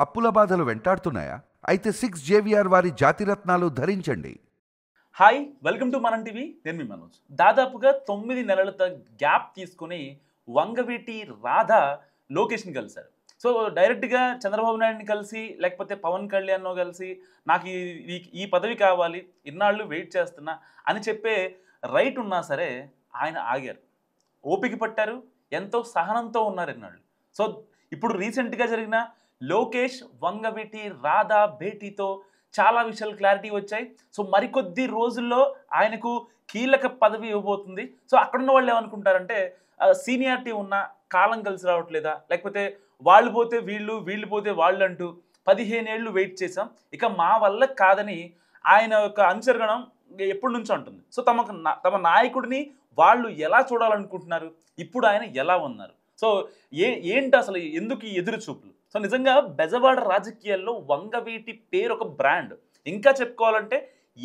అప్పుల బాధలు వెంటాడుతున్నాయా? అయితే 6 జేవిఆర్ వారి జాతిరత్నాలు ధరించండి. హాయ్ వెల్కమ్ టు మనం టీవీ. నేను మీ మనోజ్. దాదాపుగా 9 నెలలతో గ్యాప్ తీసుకుని వంగవీటి రాధ లోకేష్ని కలిశారు. సో డైరెక్ట్గా చంద్రబాబు నాయుడిని కలిసి లేకపోతే పవన్ కళ్యాణ్ను కలిసి నాకు ఈ పదవి కావాలి, ఇన్నాళ్ళు వెయిట్ చేస్తున్నా అని చెప్పే రైట్ ఉన్నా సరే ఆయన ఆగారు, ఓపిక పట్టారు, ఎంతో సహనంతో ఉన్నారు ఇన్నాళ్ళు. సో ఇప్పుడు రీసెంట్గా జరిగిన లోకేష్ వంగవీటి రాధ భేటీతో చాలా విషయాలు క్లారిటీ వచ్చాయి. సో మరికొద్ది రోజుల్లో ఆయనకు కీలక పదవి ఇవ్వబోతుంది. సో అక్కడున్న వాళ్ళు ఏమనుకుంటారంటే సీనియారిటీ ఉన్న కాలం కలిసి రావట్లేదా, లేకపోతే వాళ్ళు పోతే వీళ్ళు, వీళ్ళు పోతే వాళ్ళు అంటూ 15 ఏళ్ళు వెయిట్ చేసాం, ఇక మా వల్ల కాదని ఆయన యొక్క అనుచరగణం ఎప్పటి నుంచో ఉంటుంది. సో తమ నాయకుడిని వాళ్ళు ఎలా చూడాలనుకుంటున్నారు, ఇప్పుడు ఆయన ఎలా ఉన్నారు, సో ఏంటి అసలు ఎందుకు ఈ ఎదురు చూపులు? సో నిజంగా బెజవాడ రాజకీయాల్లో వంగవీటి పేరు ఒక బ్రాండ్. ఇంకా చెప్పుకోవాలంటే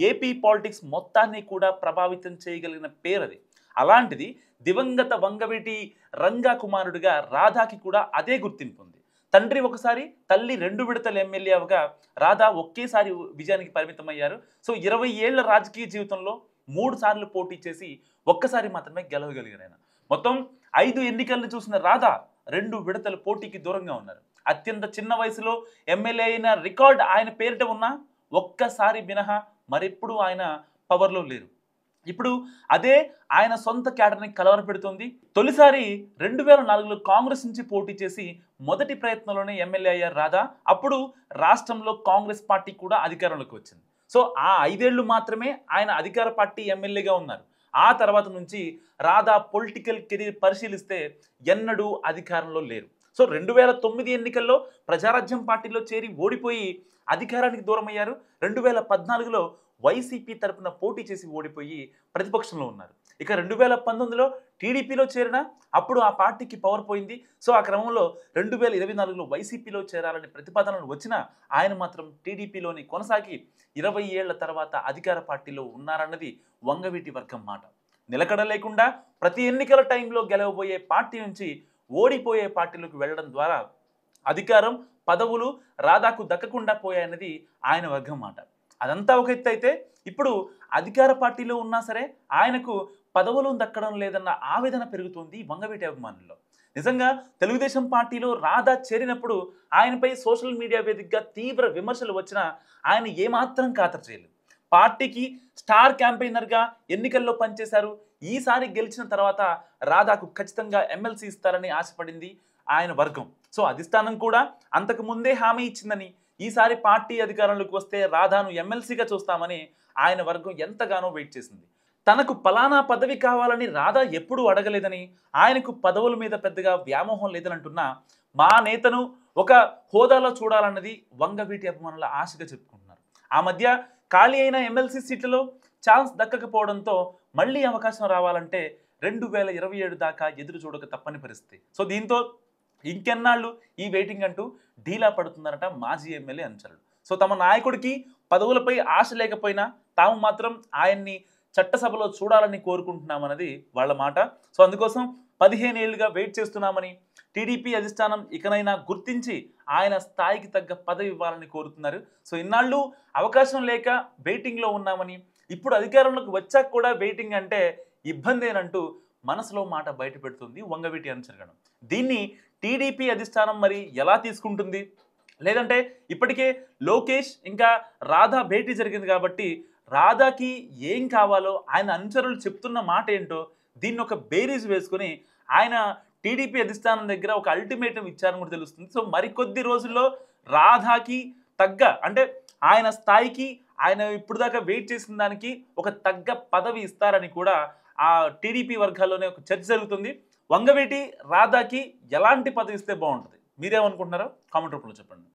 ఏపీ పాలిటిక్స్ మొత్తాన్ని కూడా ప్రభావితం చేయగలిగిన పేరు అది. అలాంటిది దివంగత వంగవీటి రంగా కుమారుడిగా రాధాకి కూడా అదే గుర్తింపు ఉంది. తండ్రి ఒకసారి, తల్లి 2 విడతల ఎమ్మెల్యే అవగా రాధా ఒకేసారి విజయానికి పరిమితమయ్యారు. సో 20 ఏళ్ల రాజకీయ జీవితంలో 3 సార్లు పోటీ చేసి ఒక్కసారి మాత్రమే గెలవగలిగారు ఆయన. మొత్తం 5 ఎన్నికలను చూసిన రాధా 2 విడతల పోటీకి దూరంగా ఉన్నారు. అత్యంత చిన్న వయసులో ఎమ్మెల్యే అయిన రికార్డ్ ఆయన పేరిట ఉన్నా ఒక్కసారి మినహా మరెప్పుడు ఆయన పవర్లో లేరు. ఇప్పుడు అదే ఆయన సొంత క్యాడర్ని కలవరపెడుతోంది. తొలిసారి 2004లో కాంగ్రెస్ నుంచి పోటీ చేసి మొదటి ప్రయత్నంలోనే ఎమ్మెల్యే అయ్యారు రాధా. అప్పుడు రాష్ట్రంలో కాంగ్రెస్ పార్టీ కూడా అధికారంలోకి వచ్చింది. సో ఆ 5 ఏళ్ళు మాత్రమే ఆయన అధికార పార్టీ ఎమ్మెల్యేగా ఉన్నారు. ఆ తర్వాత నుంచి రాధా పొలిటికల్ కెరీర్ పరిశీలిస్తే ఎన్నడూ అధికారంలో లేరు. సో 2009 ఎన్నికల్లో ప్రజారాజ్యం పార్టీలో చేరి ఓడిపోయి అధికారానికి దూరం అయ్యారు. 2014లో వైసీపీ తరపున పోటీ చేసి ఓడిపోయి ప్రతిపక్షంలో ఉన్నారు. ఇక 2019లో టీడీపీలో చేరిన అప్పుడు ఆ పార్టీకి పవర్ పోయింది. సో ఆ క్రమంలో 2024లో వైసీపీలో చేరాలని ప్రతిపాదనలు వచ్చినా ఆయన మాత్రం టీడీపీలోని కొనసాగి 20 ఏళ్ల తర్వాత అధికార పార్టీలో ఉన్నారన్నది వంగవీటి వర్గం మాట. నిలకడ లేకుండా ప్రతి ఎన్నికల టైంలో గెలవబోయే పార్టీ నుంచి ఓడిపోయే పార్టీలోకి వెళ్ళడం ద్వారా అధికారం, పదవులు రాధాకు దక్కకుండా పోయాయన్నది ఆయన వర్గం మాట. అదంతా ఒక ఎత్తు అయితే, ఇప్పుడు అధికార పార్టీలో ఉన్నా సరే ఆయనకు పదవులు దక్కడం లేదన్న ఆవేదన పెరుగుతుంది వంగవీటి అభిమానుల్లో. నిజంగా తెలుగుదేశం పార్టీలో రాధా చేరినప్పుడు ఆయనపై సోషల్ మీడియా వేదికగా తీవ్ర విమర్శలు వచ్చినా ఆయన ఏమాత్రం ఖాతరు చేయలేదు. పార్టీకి స్టార్ క్యాంపెయినర్గా ఎన్నికల్లో పనిచేశారు. ఈసారి గెలిచిన తర్వాత రాధాకు ఖచ్చితంగా ఎమ్మెల్సీ ఇస్తారని ఆశపడింది ఆయన వర్గం. సో అధిష్టానం కూడా అంతకు ముందే హామీ ఇచ్చిందని, ఈసారి పార్టీ అధికారంలోకి వస్తే రాధాను ఎమ్మెల్సీగా చూస్తామని ఆయన వర్గం ఎంతగానో వెయిట్ చేసింది. తనకు పలానా పదవి కావాలని రాధా ఎప్పుడూ అడగలేదని, ఆయనకు పదవుల మీద పెద్దగా వ్యామోహం లేదని అంటున్నా మా నేతను ఒక హోదాలో చూడాలన్నది వంగవీటి అభిమానుల ఆశగా చెప్పుకుంటున్నారు. ఆ మధ్య ఖాళీ అయిన ఎమ్మెల్సీ సీట్లలో ఛాన్స్ దక్కకపోవడంతో మళ్ళీ అవకాశం రావాలంటే 2027 దాకా ఎదురు చూడక తప్పని పరిస్థితి. సో దీంతో ఇంకెన్నాళ్ళు ఈ వెయిటింగ్ అంటూ ఢీలా పడుతుందనట మాజీ ఎమ్మెల్యే అనుచరులు. సో తమ నాయకుడికి పదవులపై ఆశ లేకపోయినా తాము మాత్రం ఆయన్ని చట్టసభలో చూడాలని కోరుకుంటున్నామన్నది వాళ్ళ మాట. సో అందుకోసం 15 ఏళ్లుగా వెయిట్ చేస్తున్నామని, టీడీపీ అధిష్టానం ఇకనైనా గుర్తించి ఆయన స్థాయికి తగ్గ పదవి ఇవ్వాలని కోరుతున్నారు. సో ఇన్నాళ్ళు అవకాశం లేక వెయిటింగ్లో ఉన్నామని, ఇప్పుడు అధికారంలోకి వచ్చాక కూడా వెయిటింగ్ అంటే ఇబ్బందేనంటూ మనసులో మాట బయట పెడుతుంది వంగవీటి అనుచరగణం. దీన్ని టీడీపీ అధిష్టానం మరి ఎలా తీసుకుంటుంది? లేదంటే ఇప్పటికే లోకేష్ ఇంకా రాధా భేటీ జరిగింది కాబట్టి రాధాకి ఏం కావాలో ఆయన అనుచరులు చెప్తున్న మాట ఏంటో దీన్ని ఒక బేరీజ్ వేసుకుని ఆయన టీడీపీ అధిష్టానం దగ్గర ఒక అల్టిమేటం ఇచ్చారని కూడా తెలుస్తుంది. సో మరికొద్ది రోజుల్లో రాధాకి తగ్గ, అంటే ఆయన స్థాయికి, ఆయన ఇప్పుడు దాకా వెయిట్ చేసిన దానికి ఒక తగ్గ పదవి ఇస్తారని కూడా ఆ టీడీపీ వర్గాల్లోనే ఒక చర్చ జరుగుతుంది. వంగవీటి రాధాకి ఎలాంటి పదవి ఇస్తే బాగుంటుంది? మీరేమనుకుంటున్నారో కామెంట్ రూపంలో చెప్పండి.